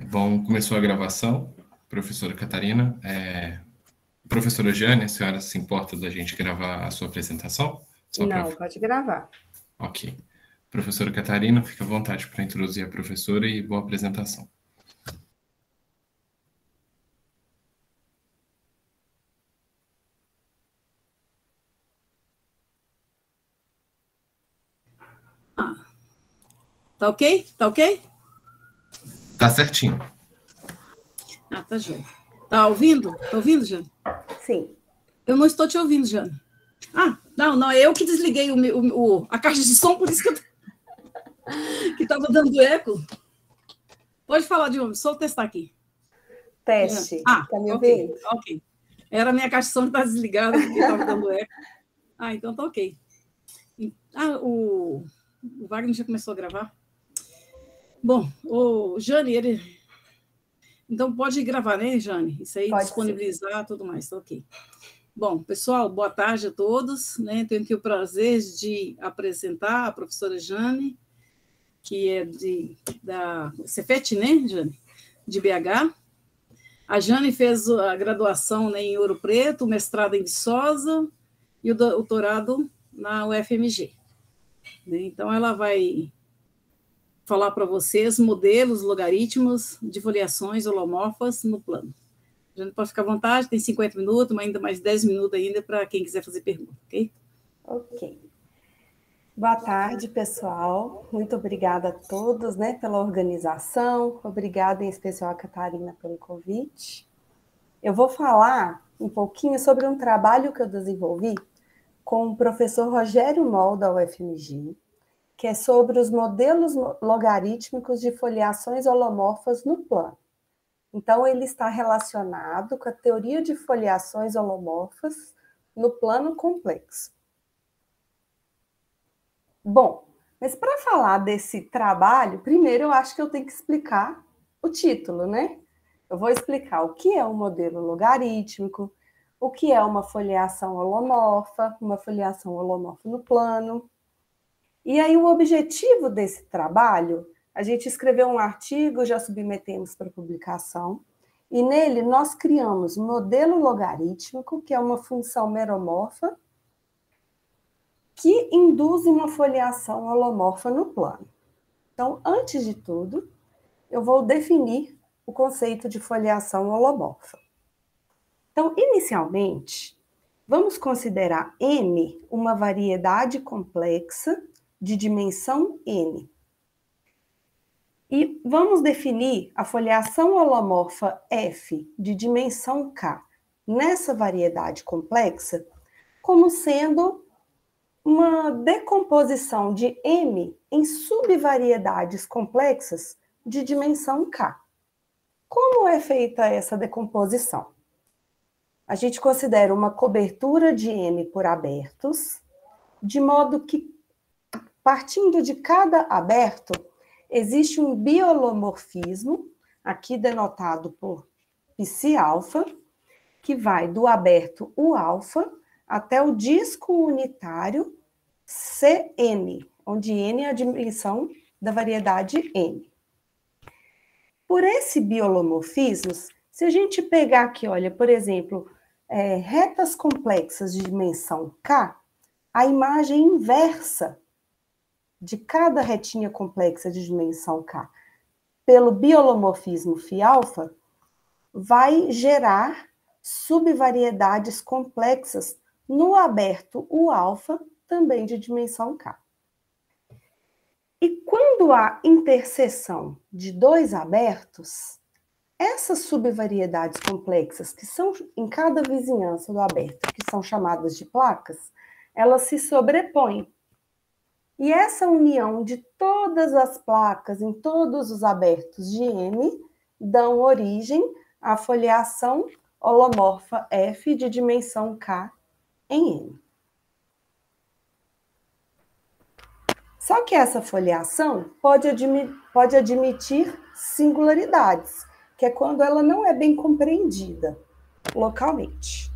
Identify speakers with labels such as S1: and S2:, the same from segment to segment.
S1: Bom, começou a gravação. Professora Catarina, professora Jane, a senhora se importa da gente gravar a sua apresentação?
S2: Não, pode gravar.
S1: Ok. Professora Catarina, fique à vontade para introduzir a professora e boa apresentação.
S3: Tá ok? Tá ok?
S1: Tá certinho.
S3: Tá joia. Tá ouvindo? Tá ouvindo, Jane?
S2: Sim.
S3: Eu não estou te ouvindo, Jane. Não, é eu que desliguei a caixa de som, por isso que estava dando eco. Pode falar de novo, só testar aqui.
S2: Teste. Tá me ouvindo?
S3: Ok. Era a minha caixa de som que estava desligada, porque estava dando eco. Então tá ok. O Wagner já começou a gravar? Bom, o Jane, ele... Então pode gravar, né, Jane? Isso aí,
S2: pode
S3: disponibilizar, tudo mais, tá ok. Bom, pessoal, boa tarde a todos, né? Tenho aqui o prazer de apresentar a professora Jane, que é da Cefet, né, Jane? De BH. A Jane fez a graduação, né, em Ouro Preto, o mestrado em Viçosa e o doutorado na UFMG. Né? Então, ela vai falar para vocês modelos logaritmos de foliações holomorfas no plano. A gente pode ficar à vontade, tem 50 minutos, mas ainda mais 10 minutos ainda para quem quiser fazer pergunta, ok?
S2: Ok. Boa tarde, pessoal. Muito obrigada a todos, né, pela organização. Obrigada, em especial, a Catarina, pelo convite. Eu vou falar um pouquinho sobre um trabalho que eu desenvolvi com o professor Rogério Moll, da UFMG, que é sobre os modelos logarítmicos de foliações holomorfas no plano. Então, ele está relacionado com a teoria de foliações holomorfas no plano complexo. Bom, mas para falar desse trabalho, primeiro eu acho que eu tenho que explicar o título, né? Eu vou explicar o que é um modelo logarítmico, o que é uma foliação holomorfa no plano. E aí o objetivo desse trabalho, a gente escreveu um artigo, já submetemos para publicação, e nele nós criamos um modelo logarítmico, que é uma função meromorfa, que induz uma foliação holomorfa no plano. Então, antes de tudo, eu vou definir o conceito de foliação holomorfa. Então, inicialmente, vamos considerar M uma variedade complexa de dimensão N. E vamos definir a foliação holomorfa F de dimensão K nessa variedade complexa como sendo uma decomposição de M em subvariedades complexas de dimensão K. Como é feita essa decomposição? A gente considera uma cobertura de M por abertos, de modo que, partindo de cada aberto, existe um biolomorfismo, aqui denotado por psi-alfa, que vai do aberto U-alfa até o disco unitário Cn, onde N é a dimensão da variedade N. Por esse biolomorfismo, se a gente pegar aqui, olha, por exemplo, retas complexas de dimensão K, a imagem inversa de cada retinha complexa de dimensão K, pelo biolomorfismo φ-alfa, vai gerar subvariedades complexas no aberto U-alfa, também de dimensão K. E quando há interseção de dois abertos, essas subvariedades complexas, que são em cada vizinhança do aberto, que são chamadas de placas, elas se sobrepõem. E essa união de todas as placas em todos os abertos de M dão origem à foliação holomorfa F de dimensão K em M. Só que essa foliação pode admitir singularidades, que é quando ela não é bem compreendida localmente.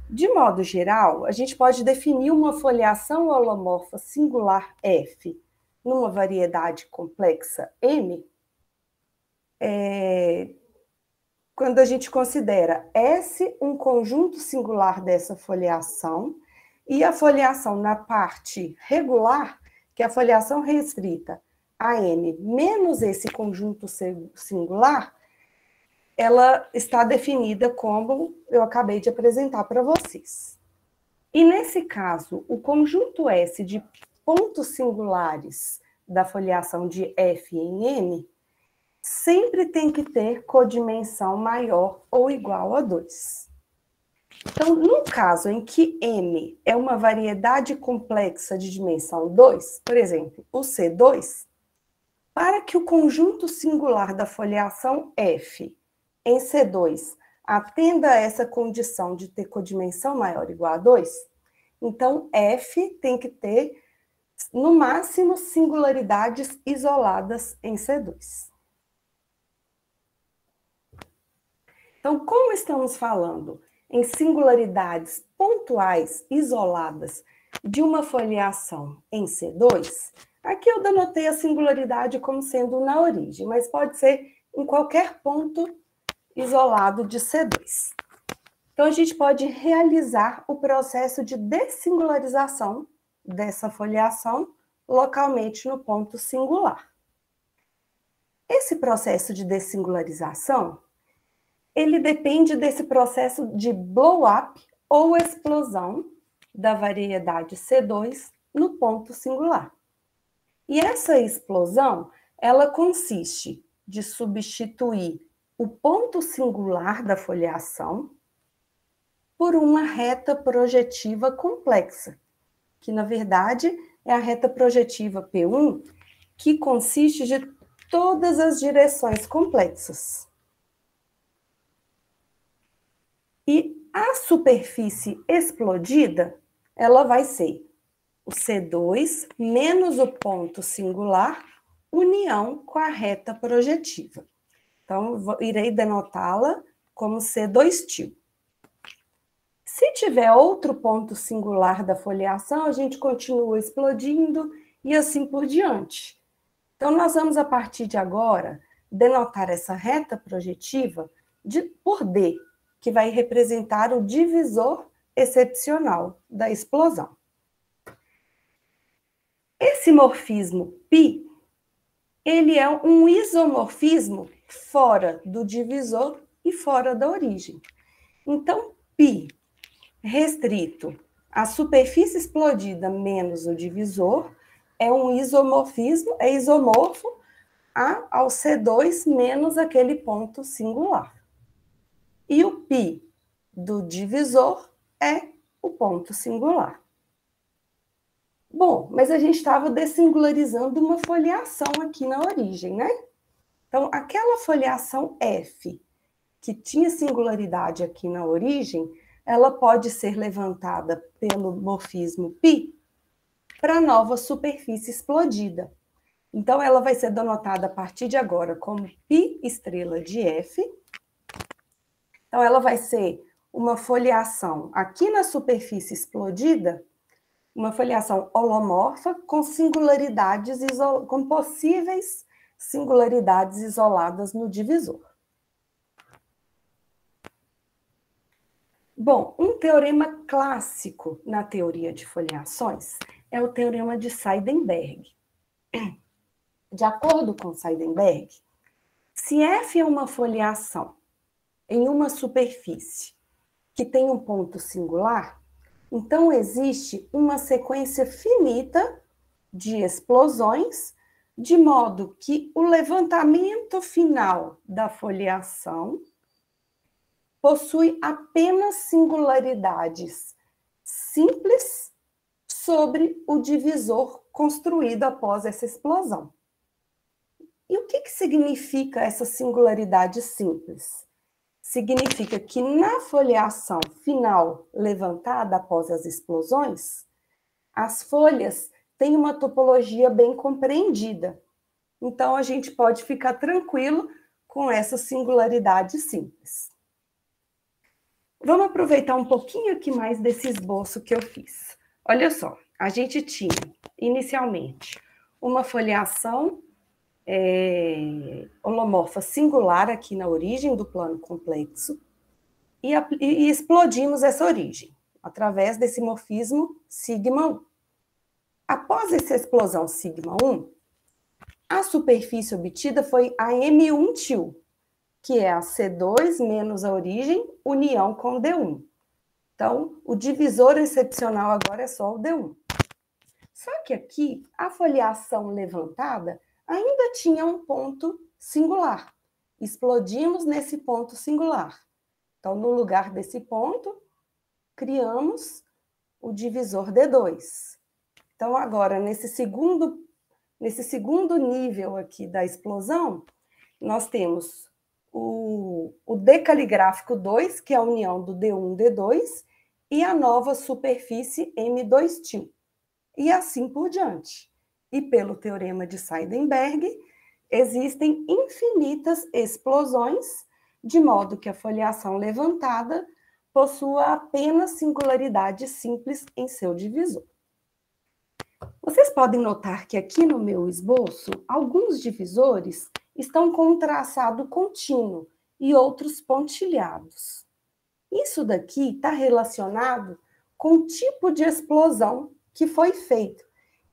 S2: De modo geral, a gente pode definir uma foliação holomorfa singular F numa variedade complexa M quando a gente considera S um conjunto singular dessa foliação, e a foliação na parte regular, que é a foliação restrita a N menos esse conjunto singular, ela está definida como eu acabei de apresentar para vocês. E nesse caso, o conjunto S de pontos singulares da foliação de F em N sempre tem que ter codimensão maior ou igual a 2. Então, no caso em que M é uma variedade complexa de dimensão 2, por exemplo, o C2, para que o conjunto singular da foliação F em C2 atenda a essa condição de ter codimensão maior ou igual a 2, então F tem que ter, no máximo, singularidades isoladas em C2. Então, como estamos falando em singularidades pontuais isoladas de uma foliação em C2, aqui eu denotei a singularidade como sendo na origem, mas pode ser em qualquer ponto isolado de C2. Então, a gente pode realizar o processo de dessingularização dessa foliação localmente no ponto singular. Esse processo de dessingularização, ele depende desse processo de blow-up ou explosão da variedade C2 no ponto singular. E essa explosão, ela consiste de substituir o ponto singular da foliação por uma reta projetiva complexa, que, na verdade, é a reta projetiva P1, que consiste de todas as direções complexas. E a superfície explodida, ela vai ser o C2 menos o ponto singular, união com a reta projetiva. Então, irei denotá-la como C2'. Se tiver outro ponto singular da foliação, a gente continua explodindo e assim por diante. Então, nós vamos, a partir de agora, denotar essa reta projetiva por D, que vai representar o divisor excepcional da explosão. Esse morfismo π, ele é um isomorfismo fora do divisor e fora da origem. Então, π restrito à superfície explodida menos o divisor é um isomorfismo, é isomorfo ao C2 menos aquele ponto singular. E o π do divisor é o ponto singular. Bom, mas a gente estava dessingularizando uma foliação aqui na origem, né? Então, aquela foliação F, que tinha singularidade aqui na origem, ela pode ser levantada pelo morfismo π para a nova superfície explodida. Então, ela vai ser denotada a partir de agora como π estrela de F. Então, ela vai ser uma foliação aqui na superfície explodida, uma foliação holomorfa com singularidades, com possíveis singularidades isoladas no divisor. Bom, um teorema clássico na teoria de foliações é o teorema de Seidenberg. De acordo com Seidenberg, se F é uma foliação em uma superfície que tem um ponto singular, então existe uma sequência finita de explosões, de modo que o levantamento final da foliação possui apenas singularidades simples sobre o divisor construído após essa explosão. E o que significa essa singularidade simples? Significa que na foliação final levantada após as explosões, as folhas têm uma topologia bem compreendida. Então, a gente pode ficar tranquilo com essa singularidade simples. Vamos aproveitar um pouquinho aqui mais desse esboço que eu fiz. Olha só, a gente tinha, inicialmente, uma foliação holomorfa singular aqui na origem do plano complexo e explodimos essa origem através desse morfismo sigma-1. Após essa explosão sigma-1, a superfície obtida foi a M1-til, que é a C2 menos a origem, união com o D1. Então, o divisor excepcional agora é só o D1. Só que aqui, a foliação levantada ainda tinha um ponto singular. Explodimos nesse ponto singular. Então, no lugar desse ponto, criamos o divisor D2. Então, agora, nesse segundo nível aqui da explosão, nós temos o D caligráfico 2, que é a união do D1 e D2, e a nova superfície M2-til. E assim por diante. E pelo teorema de Seidenberg, existem infinitas explosões, de modo que a foliação levantada possua apenas singularidade simples em seu divisor. Vocês podem notar que aqui no meu esboço, alguns divisores estão com um traçado contínuo e outros pontilhados. Isso daqui está relacionado com o tipo de explosão que foi feito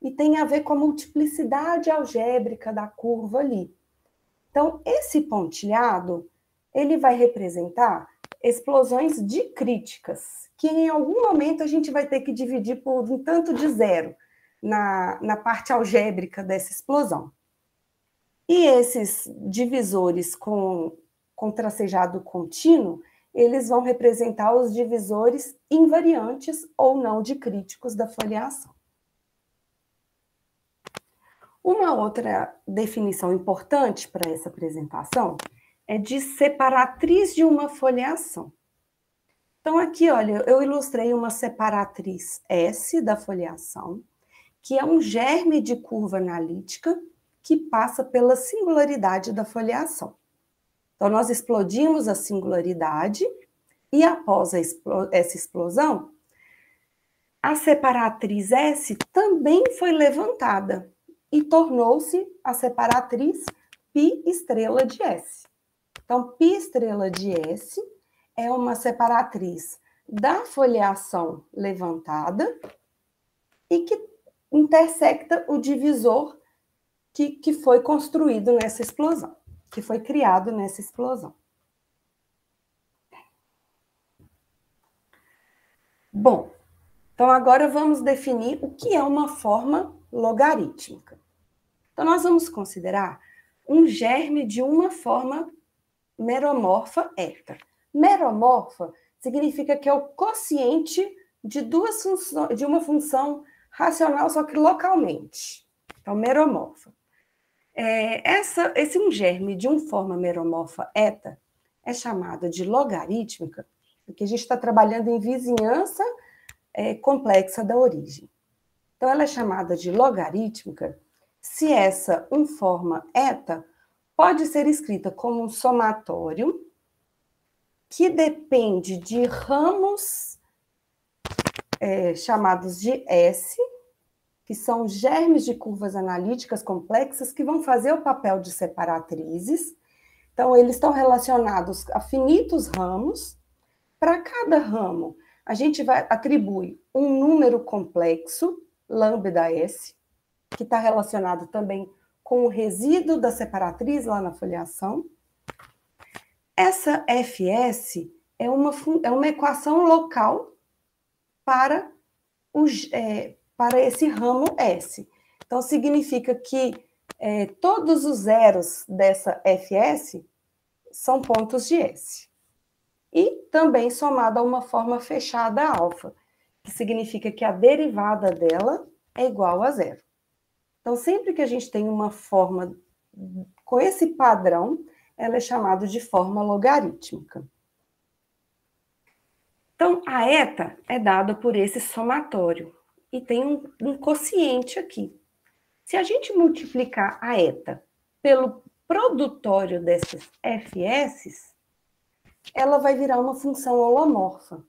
S2: e tem a ver com a multiplicidade algébrica da curva ali. Então, esse pontilhado, ele vai representar explosões dicríticas, que em algum momento a gente vai ter que dividir por um tanto de zero na parte algébrica dessa explosão. E esses divisores com tracejado contínuo, eles vão representar os divisores invariantes ou não dicríticos da foliação. Uma outra definição importante para essa apresentação é de separatriz de uma foliação. Então, aqui, olha, eu ilustrei uma separatriz S da foliação, que é um germe de curva analítica que passa pela singularidade da foliação. Então, nós explodimos a singularidade e, após essa explosão, a separatriz S também foi levantada e tornou-se a separatriz π estrela de S. Então, π estrela de S é uma separatriz da foliação levantada e que intersecta o divisor que foi construído nessa explosão, que foi criado nessa explosão. Bom, então agora vamos definir o que é uma forma logarítmica. Então, nós vamos considerar um germe de uma forma meromorfa eta. Meromorfa significa que é o quociente de uma função racional, só que localmente. Então, meromorfa. Esse um germe de uma forma meromorfa eta é chamada de logarítmica, porque a gente está trabalhando em vizinhança complexa da origem. Então, ela é chamada de logarítmica se essa forma eta pode ser escrita como um somatório que depende de ramos chamados de S, que são germes de curvas analíticas complexas que vão fazer o papel de separatrizes. Então, eles estão relacionados a finitos ramos. Para cada ramo, a gente vai atribuir um número complexo, lambda S, que está relacionado também com o resíduo da separatriz lá na foliação. Essa Fs é uma equação local para esse ramo S. Então, significa que todos os zeros dessa Fs são pontos de S. E também somado a uma forma fechada alfa, que significa que a derivada dela é igual a zero. Então, sempre que a gente tem uma forma com esse padrão, ela é chamada de forma logarítmica. Então, a eta é dada por esse somatório e tem um quociente aqui. Se a gente multiplicar a eta pelo produtório desses Fs, ela vai virar uma função holomorfa,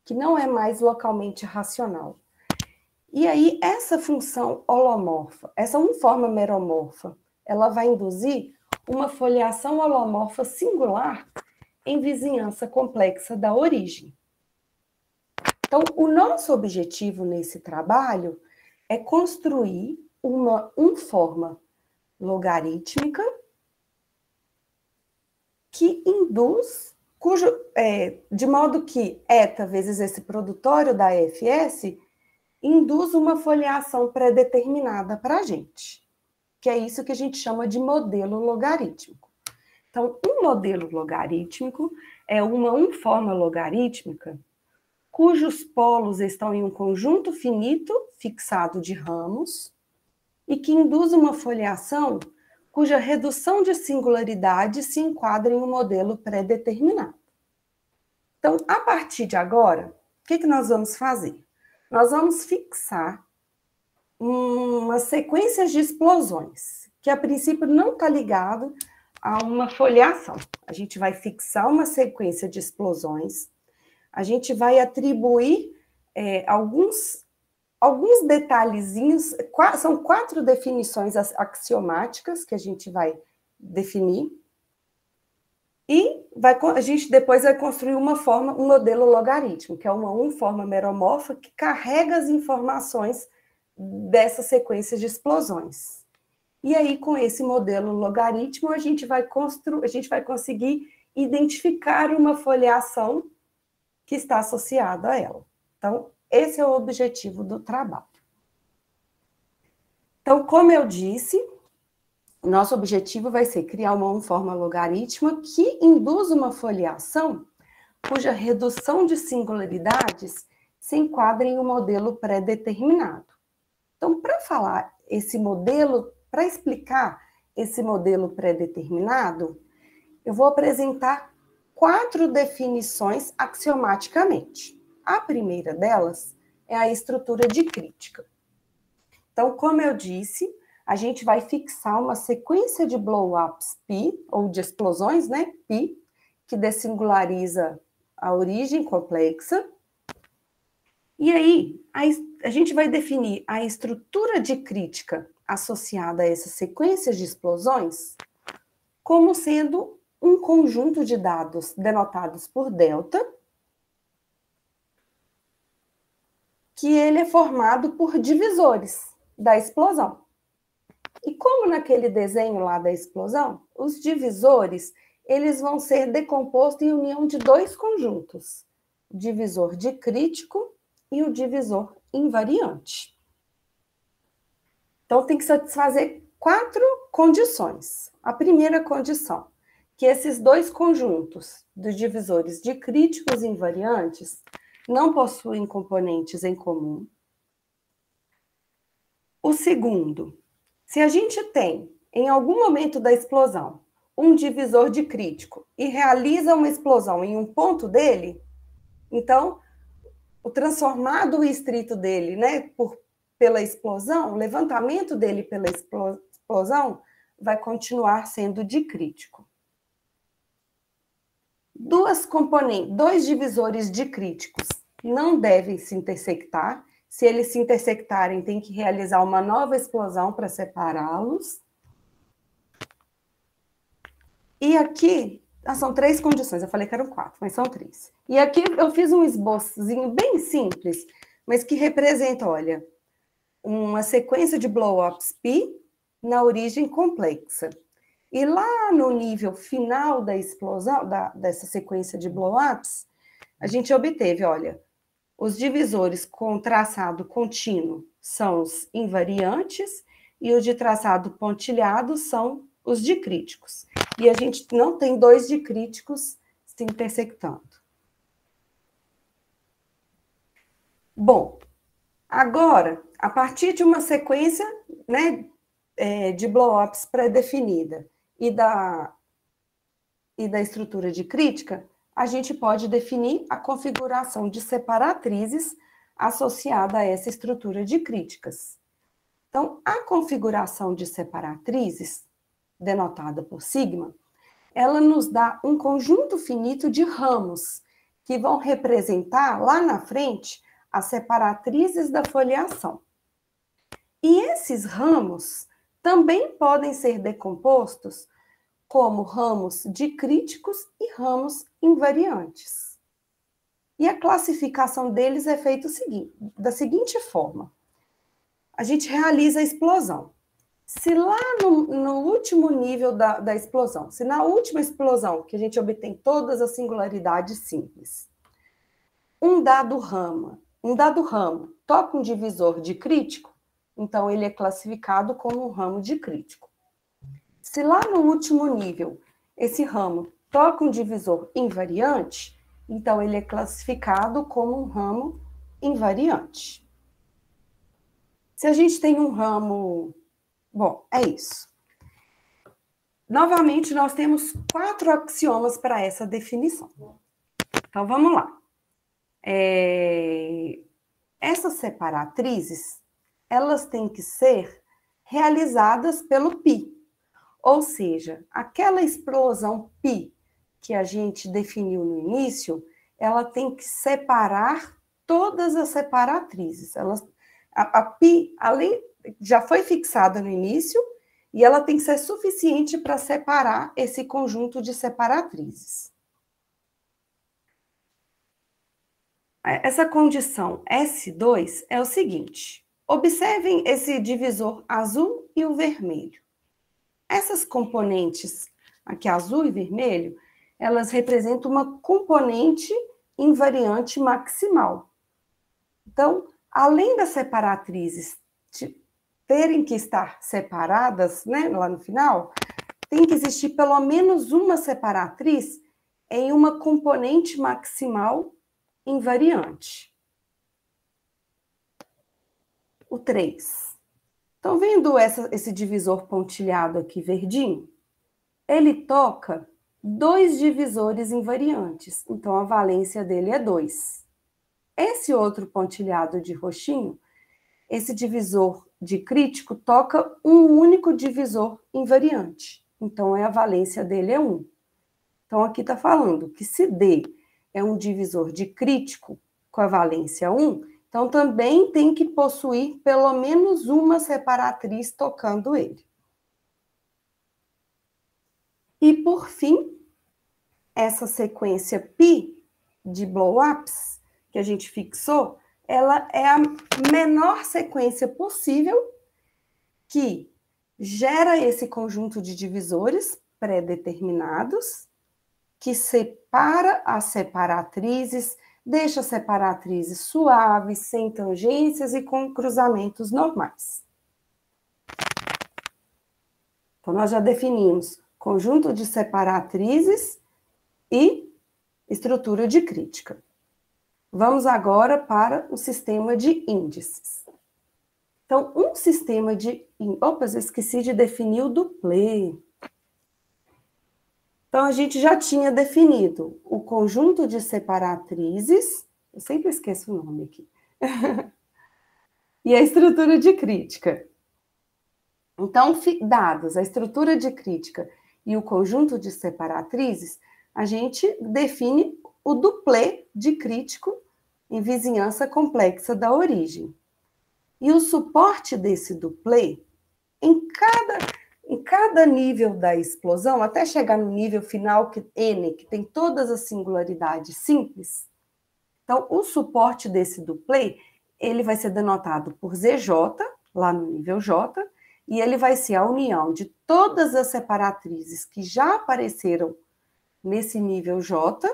S2: que não é mais localmente racional. E aí, essa função holomorfa, essa forma meromorfa, ela vai induzir uma foliação holomorfa singular em vizinhança complexa da origem. Então, o nosso objetivo nesse trabalho é construir uma forma logarítmica que induz, de modo que eta vezes esse produtório da FS induz uma foliação pré-determinada para a gente, que é isso que a gente chama de modelo logarítmico. Então, um modelo logarítmico é uma forma logarítmica cujos polos estão em um conjunto finito fixado de ramos e que induz uma foliação cuja redução de singularidade se enquadra em um modelo pré-determinado. Então, a partir de agora, o que nós vamos fazer? Nós vamos fixar uma sequência de explosões, que a princípio não está ligado a uma foliação. A gente vai fixar uma sequência de explosões, a gente vai atribuir alguns detalhezinhos, são 4 definições axiomáticas que a gente vai definir, e a gente depois vai construir um modelo logarítmico, que é uma forma meromorfa que carrega as informações dessa sequência de explosões. E aí, com esse modelo logaritmo, a gente vai conseguir identificar uma foliação que está associada a ela. Então, esse é o objetivo do trabalho. Então, como eu disse, nosso objetivo vai ser criar uma forma logarítmica que induz uma foliação cuja redução de singularidades se enquadra em um modelo pré-determinado. Então, para explicar esse modelo pré-determinado, eu vou apresentar 4 definições axiomaticamente. A primeira delas é a estrutura de crítica. Então, como eu disse, a gente vai fixar uma sequência de blow-ups π, ou de explosões, né, π, que dessingulariza a origem complexa. E aí, a gente vai definir a estrutura de crítica associada a essas sequências de explosões como sendo um conjunto de dados denotados por delta, que ele é formado por divisores da explosão. E como naquele desenho lá da explosão, os divisores, eles vão ser decompostos em união de 2 conjuntos, o divisor de crítico e o divisor invariante. Então, tem que satisfazer 4 condições. A primeira condição, que esses 2 conjuntos dos divisores de críticos e invariantes não possuem componentes em comum. O segundo, se a gente tem, em algum momento da explosão, um divisor de crítico e realiza uma explosão em um ponto dele, então, o transformado estrito dele, né, pela explosão, o levantamento dele pela explosão, vai continuar sendo de crítico. 2 divisores de críticos não devem se intersectar. Se eles se intersectarem, tem que realizar uma nova explosão para separá-los. E aqui, são 3 condições, eu falei que eram 4, mas são 3. E aqui eu fiz um esboçozinho bem simples, mas que representa, olha, uma sequência de blow-ups π na origem complexa. E lá no nível final da explosão, dessa sequência de blow-ups, a gente obteve, olha, os divisores com traçado contínuo são os invariantes e os de traçado pontilhado são os dicríticos. E a gente não tem 2 dicríticos se intersectando. Bom, agora, a partir de uma sequência, né, de blow-ups pré-definida e da estrutura de crítica, a gente pode definir a configuração de separatrizes associada a essa estrutura de críticas. Então, a configuração de separatrizes, denotada por sigma, ela nos dá um conjunto finito de ramos que vão representar, lá na frente, as separatrizes da foliação. E esses ramos também podem ser decompostos como ramos dicríticos e ramos invariantes. E a classificação deles é feita da seguinte forma. A gente realiza a explosão. Se lá no último nível da explosão, se na última explosão, que a gente obtém todas as singularidades simples, um dado ramo toca um divisor dicrítico, então ele é classificado como um ramo dicrítico. Se lá no último nível, esse ramo toca um divisor invariante, então ele é classificado como um ramo invariante. Se a gente tem um ramo... Bom, é isso. Novamente, nós temos 4 axiomas para essa definição. Então, vamos lá. Essas separatrizes, elas têm que ser realizadas pelo π. Ou seja, aquela explosão π que a gente definiu no início, ela tem que separar todas as separatrizes. A π, além, já foi fixada no início, e ela tem que ser suficiente para separar esse conjunto de separatrizes. Essa condição S2 é o seguinte. Observem esse divisor azul e o vermelho. Essas componentes, aqui azul e vermelho, elas representam uma componente invariante maximal. Então, além das separatrizes terem que estar separadas, né, lá no final, tem que existir pelo menos uma separatriz em uma componente maximal invariante. O 3. Estão vendo esse divisor pontilhado aqui, verdinho? Ele toca 2 divisores invariantes, então a valência dele é 2. Esse outro pontilhado de roxinho, esse divisor dicrítico toca um único divisor invariante, então a valência dele é 1. Então aqui está falando que se D é um divisor dicrítico com a valência 1, então também tem que possuir pelo menos uma separatriz tocando ele. E por fim, essa sequência π de blow-ups que a gente fixou, ela é a menor sequência possível que gera esse conjunto de divisores pré-determinados, que separa as separatrizes, deixa as separatrizes suaves, sem tangências e com cruzamentos normais. Então, nós já definimos conjunto de separatrizes e estrutura dicrítica. Vamos agora para o sistema de índices. Então, um sistema de... Opa, eu esqueci de definir o duplê. Então, a gente já tinha definido o conjunto de separatrizes, eu sempre esqueço o nome aqui, e a estrutura dicrítica. Então, dados a estrutura dicrítica e o conjunto de separatrizes, a gente define o duplê dicrítico em vizinhança complexa da origem. E o suporte desse duplê, em cada nível da explosão, até chegar no nível final, N, que tem todas as singularidades simples, então, o suporte desse duplê, ele vai ser denotado por ZJ, lá no nível J, e ele vai ser a união de todas as separatrizes que já apareceram nesse nível J,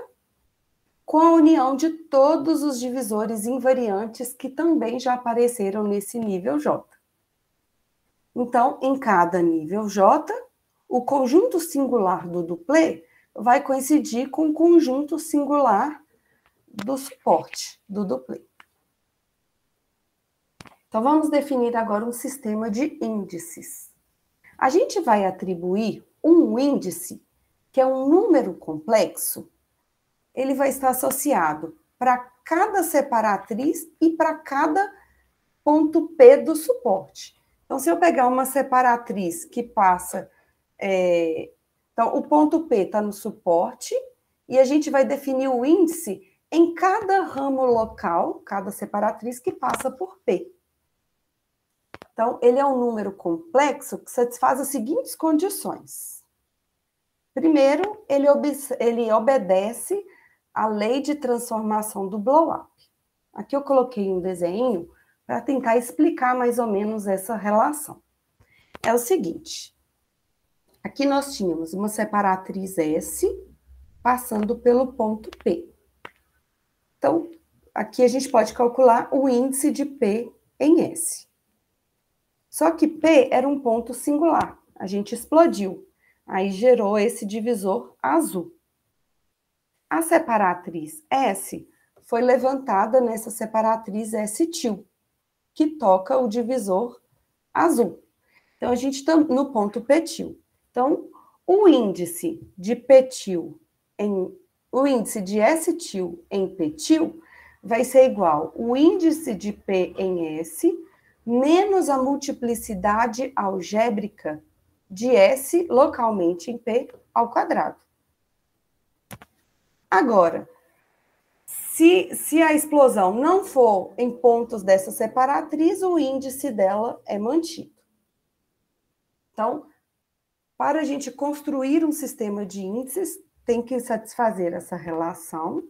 S2: com a união de todos os divisores invariantes que também já apareceram nesse nível J. Então, em cada nível J, o conjunto singular do duplê vai coincidir com o conjunto singular do suporte do duplê. Então, vamos definir agora um sistema de índices. A gente vai atribuir um índice, que é um número complexo, ele vai estar associado para cada separatriz e para cada ponto P do suporte. Então, se eu pegar uma separatriz que passa... então, o ponto P está no suporte, e a gente vai definir o índice em cada ramo local, cada separatriz que passa por P. Então, ele é um número complexo que satisfaz as seguintes condições. Primeiro, ele obedece à lei de transformação do blow-up. Aqui eu coloquei um desenho para tentar explicar mais ou menos essa relação. É o seguinte, aqui nós tínhamos uma separatriz S passando pelo ponto P. Então, aqui a gente pode calcular o índice de P em S. Só que P era um ponto singular, a gente explodiu, aí gerou esse divisor azul. A separatriz S foi levantada nessa separatriz S-til, que toca o divisor azul. Então, a gente está no ponto P-til. Então, o índice de P-til o índice de S-til em P-til vai ser igual ao índice de P em S menos a multiplicidade algébrica de S localmente em P ao quadrado. Agora, se a explosão não for em pontos dessa separatriz, o índice dela é mantido. Então, para a gente construir um sistema de índices, tem que satisfazer essa relação,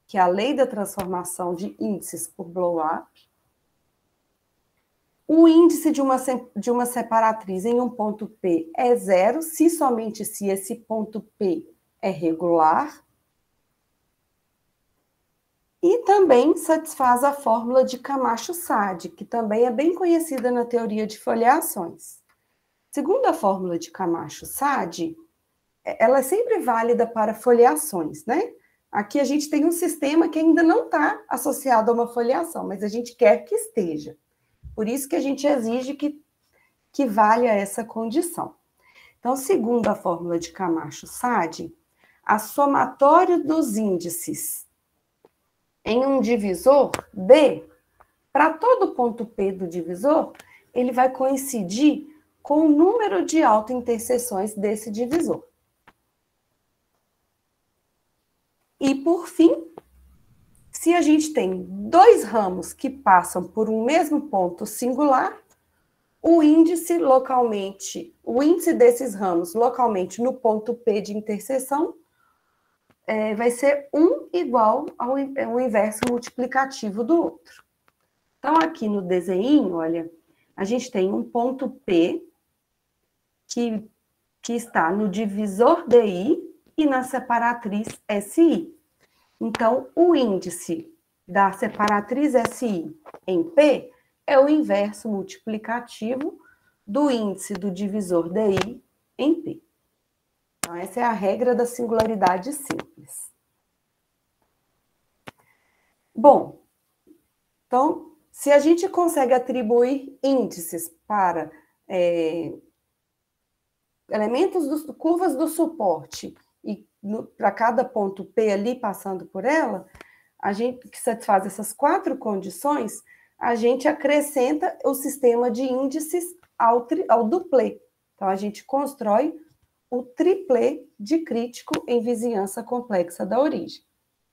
S2: que é a lei da transformação de índices por blow-up. O índice de uma separatriz em um ponto P é zero, se somente se esse ponto P é regular. E também satisfaz a fórmula de Camacho-Sade, que também é bem conhecida na teoria de foliações. Segundo a fórmula de Camacho-Sade, ela é sempre válida para foliações, né? Aqui a gente tem um sistema que ainda não está associado a uma foliação, mas a gente quer que esteja. Por isso que a gente exige que valha essa condição. Então, segundo a fórmula de Camacho-Sade, a somatório dos índices em um divisor D, para todo ponto P do divisor, ele vai coincidir com o número de autointerseções desse divisor. E, por fim, se a gente tem dois ramos que passam por um mesmo ponto singular, o índice desses ramos localmente no ponto P de interseção vai ser 1 igual ao inverso multiplicativo do outro. Então, aqui no desenho, olha, a gente tem um ponto P que está no divisor DI e na separatriz SI. Então, o índice da separatriz SI em P é o inverso multiplicativo do índice do divisor DI em P. Então, essa é a regra da singularidade simples. Bom, então, se a gente consegue atribuir índices para curvas do suporte e para cada ponto P ali passando por ela, a gente que satisfaz essas 4 condições, a gente acrescenta o sistema de índices ao duplê. Então, a gente constrói o triplê de crítico em vizinhança complexa da origem.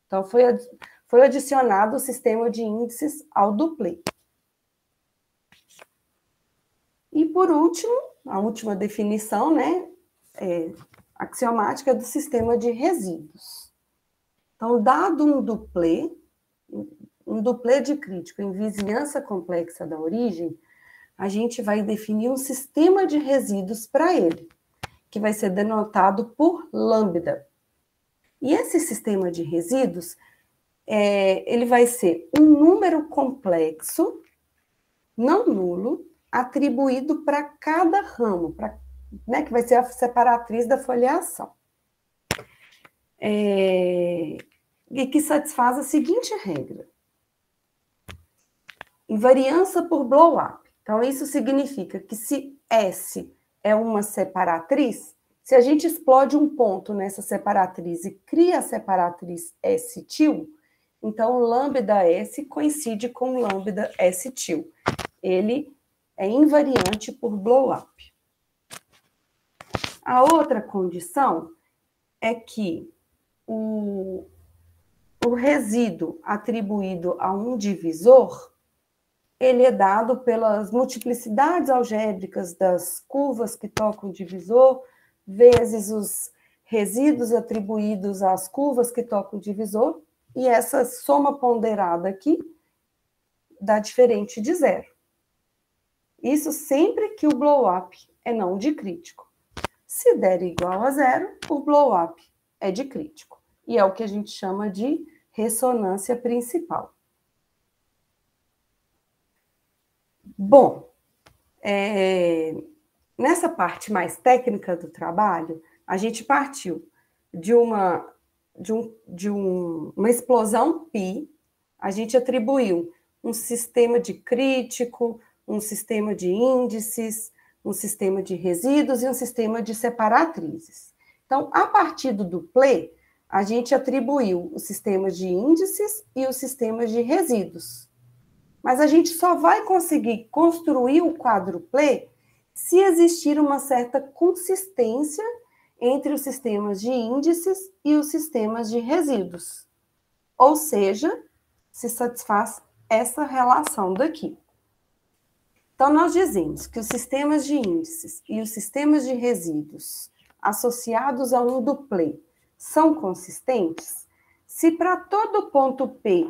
S2: Então, foi adicionado o sistema de índices ao duplê. E, por último, a última definição, né, axiomática do sistema de resíduos. Então, dado um duplê de crítico em vizinhança complexa da origem, a gente vai definir um sistema de resíduos para ele, que vai ser denotado por lambda. E esse sistema de resíduos, ele vai ser um número complexo, não nulo, atribuído para cada ramo, né, que vai ser a separatriz da foliação. E que satisfaz a seguinte regra. Invariância por blow-up. Então, isso significa que se S é uma separatriz, se a gente explode um ponto nessa separatriz e cria a separatriz S-til, então lambda S coincide com lambda S-til. Ele é invariante por blow-up. A outra condição é que o resíduo atribuído a um divisor, ele é dado pelas multiplicidades algébricas das curvas que tocam o divisor, vezes os resíduos atribuídos às curvas que tocam o divisor, e essa soma ponderada aqui dá diferente de zero. Isso sempre que o blow-up é não de crítico. Se der igual a zero, o blow-up é de crítico. E é o que a gente chama de ressonância principal. Bom, nessa parte mais técnica do trabalho, a gente partiu de uma explosão π, a gente atribuiu um sistema de crítico, um sistema de índices, um sistema de resíduos e um sistema de separatrizes. Então, a partir do duplê, a gente atribuiu os sistemas de índices e os sistemas de resíduos. Mas a gente só vai conseguir construir o quádruplê se existir uma certa consistência entre os sistemas de índices e os sistemas de resíduos. Ou seja, se satisfaz essa relação daqui. Então, nós dizemos que os sistemas de índices e os sistemas de resíduos associados a um duplê são consistentes se para todo ponto P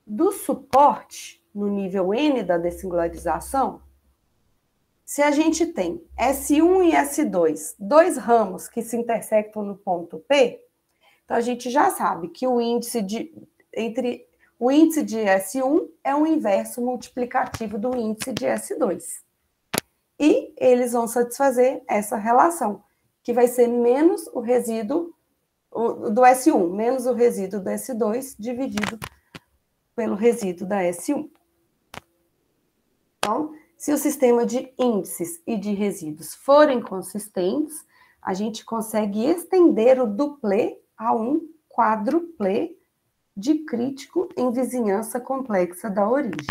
S2: do suporte, no nível N da dessingularização, se a gente tem S1 e S2, dois ramos que se intersectam no ponto P, então a gente já sabe que o índice de S1 é o inverso multiplicativo do índice de S2. E eles vão satisfazer essa relação, que vai ser menos o resíduo do S1, menos o resíduo do S2, dividido pelo resíduo da S1. Então, se o sistema de índices e de resíduos forem consistentes, a gente consegue estender o duplê a um quádruplê de crítico em vizinhança complexa da origem.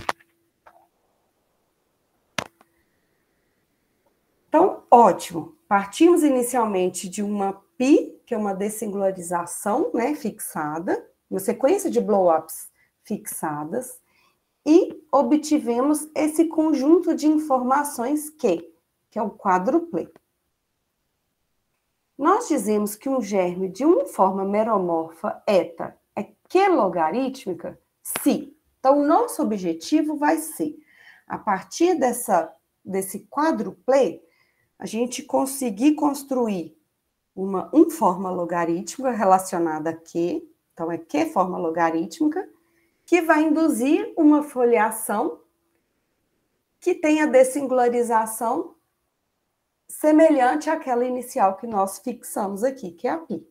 S2: Então, ótimo. Partimos inicialmente de uma π, que é uma dessingularização, né, fixada, uma sequência de blow-ups fixadas, e obtivemos esse conjunto de informações que é o quádruplê. Nós dizemos que um germe de uma forma meromorfa eta é q-logarítmica se. Então, o nosso objetivo vai ser, a partir desse quádruplê, a gente conseguir construir uma forma logarítmica relacionada a q, então é q forma logarítmica, que vai induzir uma foliação que tenha dessingularização semelhante àquela inicial que nós fixamos aqui, que é a π.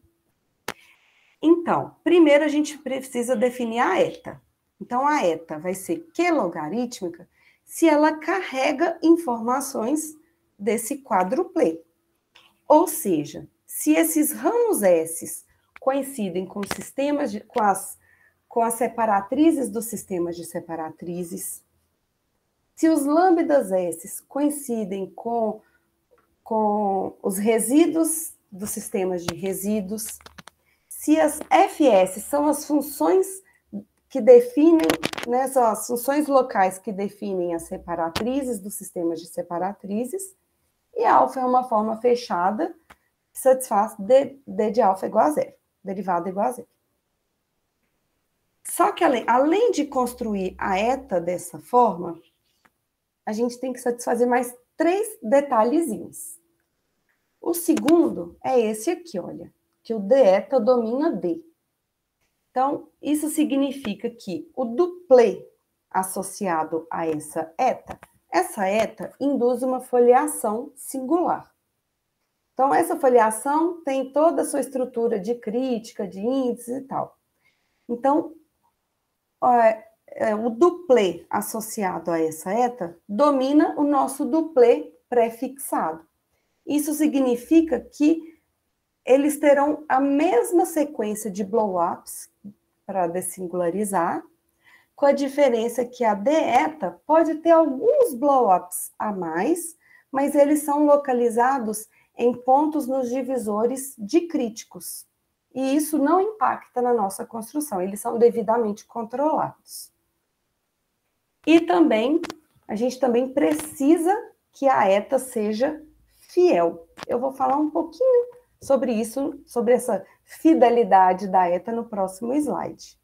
S2: Então, primeiro a gente precisa definir a eta. Então, a eta vai ser q-logarítmica se ela carrega informações desse quádruplê. Ou seja, se esses ramos S coincidem com sistemas com as separatrizes dos sistemas de separatrizes, se os lambdas S coincidem com os resíduos dos sistemas de resíduos, se as FS são as funções que definem, né, são as funções locais que definem as separatrizes dos sistemas de separatrizes, e alfa é uma forma fechada que satisfaz d de alfa igual a zero, derivada igual a zero. Só que além de construir a eta dessa forma, a gente tem que satisfazer mais 3 detalhezinhos. O segundo é esse aqui, olha, que o d eta domina d. Então, isso significa que o duplê associado a essa eta induz uma foliação singular. Então, essa foliação tem toda a sua estrutura de crítica, de índices e tal. Então, o duplê associado a essa eta domina o nosso duplê pré-fixado. Isso significa que eles terão a mesma sequência de blow-ups para dessingularizar, com a diferença que a d eta pode ter alguns blow-ups a mais, mas eles são localizados em pontos nos divisores dicríticos. E isso não impacta na nossa construção, eles são devidamente controlados. E também, a gente também precisa que a eta seja fiel. Eu vou falar um pouquinho sobre isso, sobre essa fidelidade da ETA no próximo slide.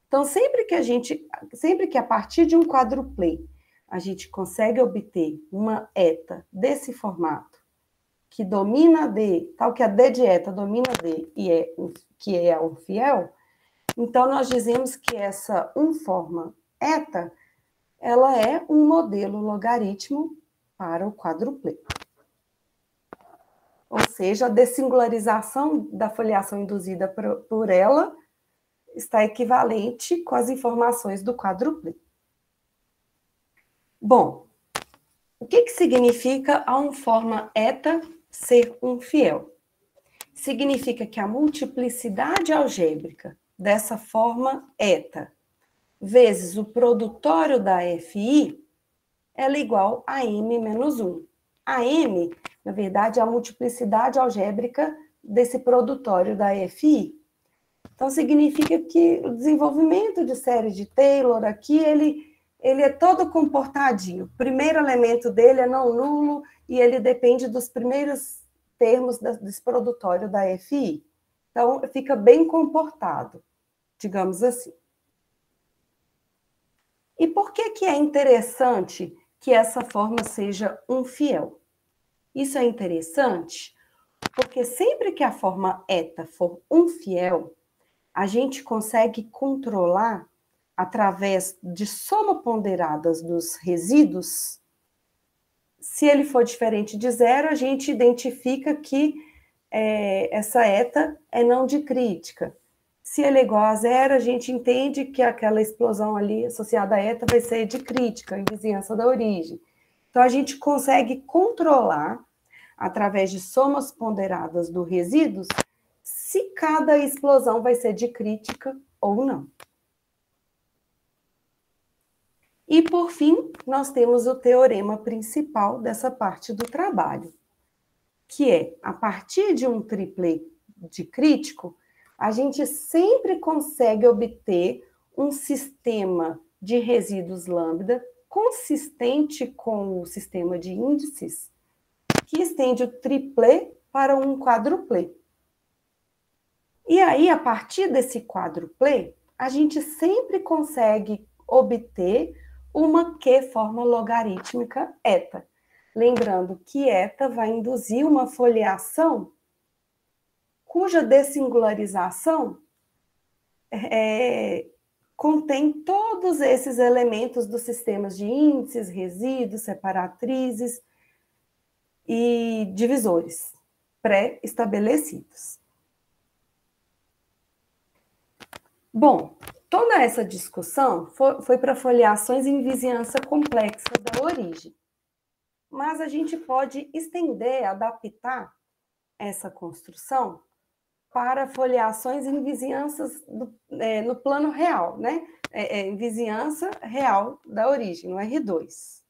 S2: Então, sempre que a partir de um quadruplê a gente consegue obter uma ETA desse formato, que domina D, tal que a D de ETA domina D e que é um fiel, então nós dizemos que essa forma ETA, ela é um modelo logaritmo para o quadruplê. Ou seja, a dessingularização da foliação induzida por ela está equivalente com as informações do quadruplê. Bom, o que significa a forma eta ser um fiel? Significa que a multiplicidade algébrica dessa forma eta vezes o produtório da FI, ela é igual a M menos 1. A M, na verdade, é a multiplicidade algébrica desse produtório da FI. Então, significa que o desenvolvimento de série de Taylor aqui, ele é todo comportadinho. O primeiro elemento dele é não nulo e ele depende dos primeiros termos desse produtório da FI. Então, fica bem comportado, digamos assim. E por que é interessante que essa forma seja um fiel? Isso é interessante porque sempre que a forma eta for um fiel, a gente consegue controlar, através de soma ponderadas dos resíduos. Se ele for diferente de zero, a gente identifica que essa eta é não dicrítica. Se ele é igual a zero, a gente entende que aquela explosão ali associada a eta vai ser dicrítica, em vizinhança da origem. Então, a gente consegue controlar, através de somas ponderadas dos resíduos, se cada explosão vai ser dicrítica ou não. E, por fim, nós temos o teorema principal dessa parte do trabalho, que é, a partir de um triplê dicrítico, a gente sempre consegue obter um sistema de resíduos lambda consistente com o sistema de índices, que estende o triplê para um quadruplê. E aí, a partir desse quadruplê, a gente sempre consegue obter uma Q-forma logarítmica eta. Lembrando que eta vai induzir uma foliação cuja dessingularização contém todos esses elementos dos sistemas de índices, resíduos, separatrizes e divisores pré-estabelecidos. Bom, toda essa discussão foi para foliações em vizinhança complexa da origem. Mas a gente pode estender, adaptar essa construção para foliações em vizinhanças no plano real, né? Em vizinhança real da origem, no R2.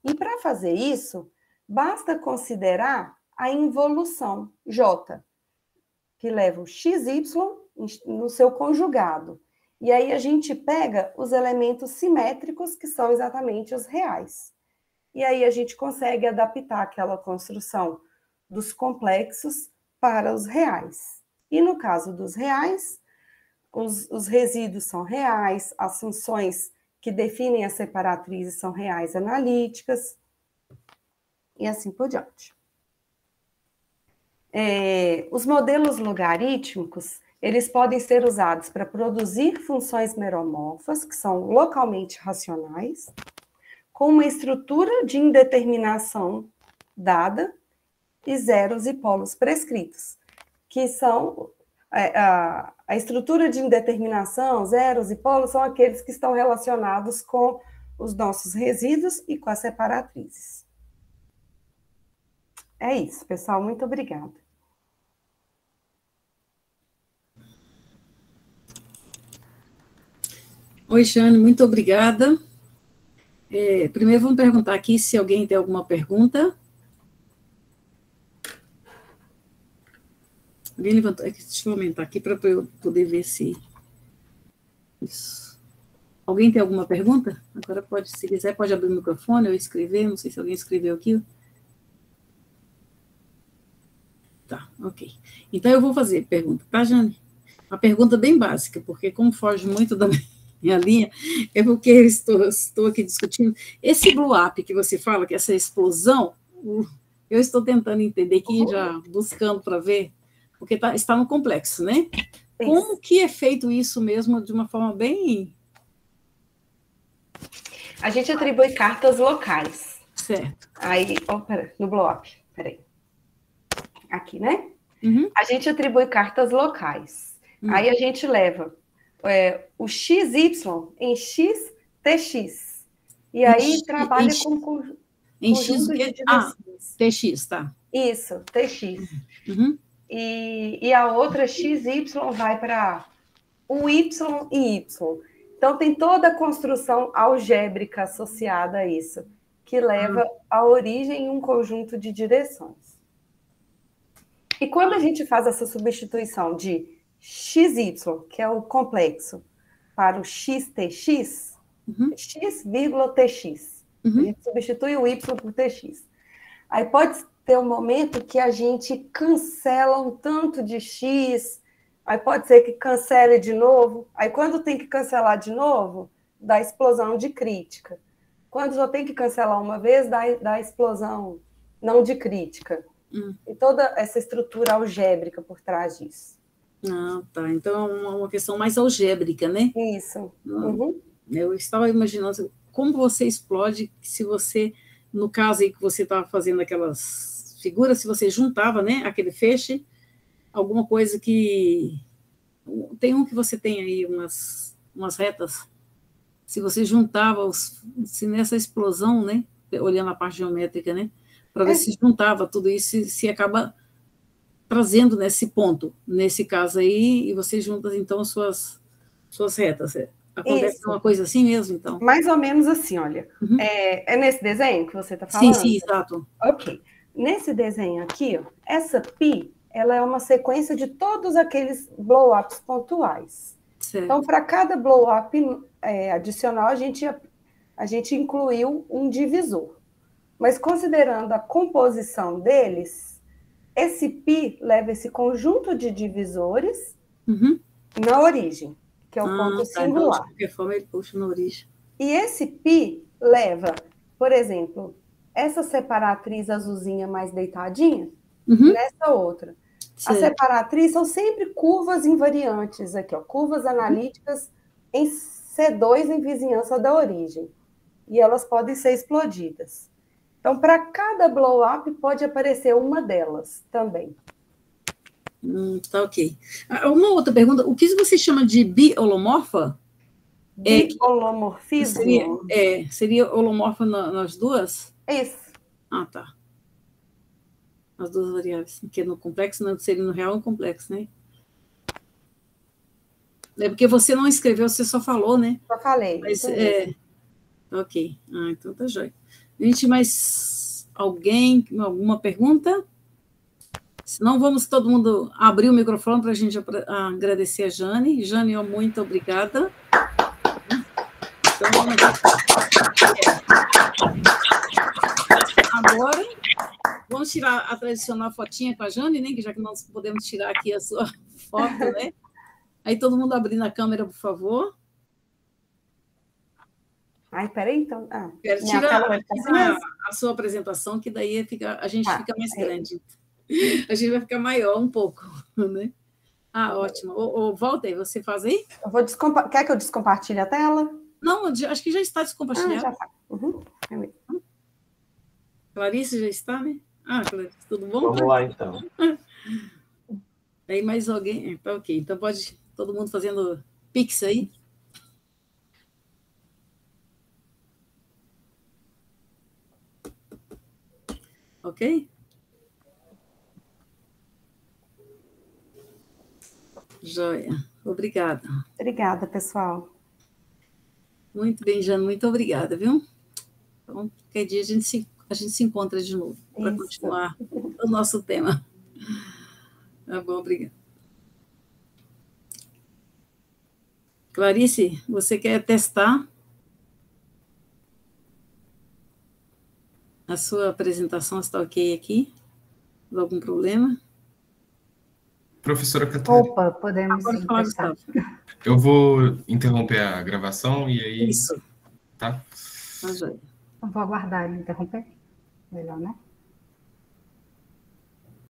S2: E para fazer isso, basta considerar a involução J, que leva o XY no seu conjugado. E aí a gente pega os elementos simétricos, que são exatamente os reais. E aí a gente consegue adaptar aquela construção dos complexos para os reais. E no caso dos reais, os resíduos são reais, as funções que definem as separatrizes são reais analíticas, e assim por diante. Os modelos logarítmicos, eles podem ser usados para produzir funções meromorfas, que são localmente racionais, com uma estrutura de indeterminação dada e zeros e polos prescritos, que são a estrutura de indeterminação, zeros e polos, são aqueles que estão relacionados com os nossos resíduos e com as separatrizes. É isso, pessoal. Muito obrigada.
S3: Oi, Jane, muito obrigada. Primeiro, vamos perguntar aqui se alguém tem alguma pergunta. Alguém levantou? Deixa eu aumentar aqui para eu poder ver se... Isso. Alguém tem alguma pergunta? Agora pode, se quiser, pode abrir o microfone ou escrever. Não sei se alguém escreveu aqui. Tá, Ok. Então, eu vou fazer pergunta, tá, Jane? Uma pergunta bem básica, porque como foge muito da minha linha, é porque eu estou aqui discutindo. Esse blow up que você fala, que essa explosão, eu estou tentando entender aqui, já buscando para ver, porque está no complexo, né? Como que é feito isso mesmo de uma forma bem...
S2: A gente atribui cartas locais.
S3: Certo.
S2: Aí, pera, no blow up, peraí. Aqui, né?
S3: Uhum.
S2: A gente atribui cartas locais. Aí a gente leva o XY em XTX. E aí trabalha com
S3: em X
S2: conjunto
S3: o quê?
S2: de dimensões.
S3: TX, tá.
S2: Isso, TX.
S3: Uhum.
S2: E a outra XY vai para o Y e Y. Então tem toda a construção algébrica associada a isso, que leva à origem em um conjunto de direções. E quando a gente faz essa substituição de XY, que é o complexo, para o XTX, x, tx, a gente substitui o Y por tx. Aí pode ter um momento que a gente cancela um tanto de x, aí pode ser que cancele de novo, aí quando tem que cancelar de novo, dá explosão de crítica. Quando só tem que cancelar uma vez, dá explosão não de crítica. E toda essa estrutura algébrica por trás disso.
S3: Ah, tá. Então é uma questão mais algébrica, né?
S2: Isso. Uhum.
S3: Eu estava imaginando como você explode se você, no caso aí que você estava fazendo aquelas figuras, se você juntava, né, aquele feixe, alguma coisa que... Tem um que você tem aí, umas retas, se você juntava, se nessa explosão, né, olhando a parte geométrica, né, para ver se juntava tudo isso, se acaba trazendo nesse ponto, nesse caso aí, e você junta, então, suas retas. Acontece
S2: Isso.
S3: uma coisa assim mesmo, então?
S2: Mais ou menos assim, olha. É nesse desenho que você está falando?
S3: Sim, exato.
S2: Ok. Nesse desenho aqui, ó, essa pi, ela é uma sequência de todos aqueles blow-ups pontuais.
S3: Certo.
S2: Então, para cada blow-up adicional, a gente incluiu um divisor. Mas considerando a composição deles, esse π leva esse conjunto de divisores na origem, que é o ponto singular.
S3: Então, de qualquer forma, ele puxa na origem.
S2: E esse π leva, por exemplo, essa separatriz azulzinha mais deitadinha, nessa outra. Certo. A separatriz são sempre curvas invariantes aqui, ó, curvas analíticas em C2 em vizinhança da origem. E elas podem ser explodidas. Então, para cada blow-up, pode aparecer uma delas também.
S3: Tá ok. Uma outra pergunta. O que você chama de biholomorfa?
S2: Biholomorfismo?
S3: Seria holomorfa nas duas?
S2: Isso.
S3: Ah, tá. As duas variáveis. Porque no complexo, não seria no real, no complexo, né? É porque você não escreveu, você só falou, né?
S2: Só falei.
S3: Mas, ok. Então tá jóia. Gente, mais alguém? Alguma pergunta? Senão vamos todo mundo abrir o microfone para a gente agradecer a Jane. Jane, muito obrigada. Então, vamos agora, vamos tirar a tradicional fotinha com a Jane, né? Que já que nós podemos tirar aqui a sua foto, né? Aí todo mundo abrindo a câmera, por favor.
S2: Ai, peraí, então.
S3: Quero tirar a sua apresentação, que daí a gente fica mais grande. A gente vai ficar maior um pouco, né? Ótimo. Walter, você faz aí?
S2: Quer que eu descompartilhe a tela?
S3: Não, acho que já está descompartilhado.
S2: Já está.
S3: Clarice já está, né? Clarice, tudo bom?
S4: Vamos lá, então.
S3: Aí mais alguém? Tá ok. Então pode todo mundo fazendo pix aí. Ok? Joia. Obrigada.
S2: Obrigada, pessoal.
S3: Muito bem, Jane. Muito obrigada, viu? Então, qualquer dia a gente se encontra de novo para continuar o nosso tema. Tá bom, obrigada. Clarice, você quer testar a sua apresentação? Está ok aqui? Algum problema?
S1: Professora Catarina.
S4: Opa, podemos sim, começar.
S1: Eu vou interromper a gravação e aí...
S3: Isso.
S1: Tá?
S3: Tá joia.
S4: Eu vou aguardar ele interromper. Melhor, né?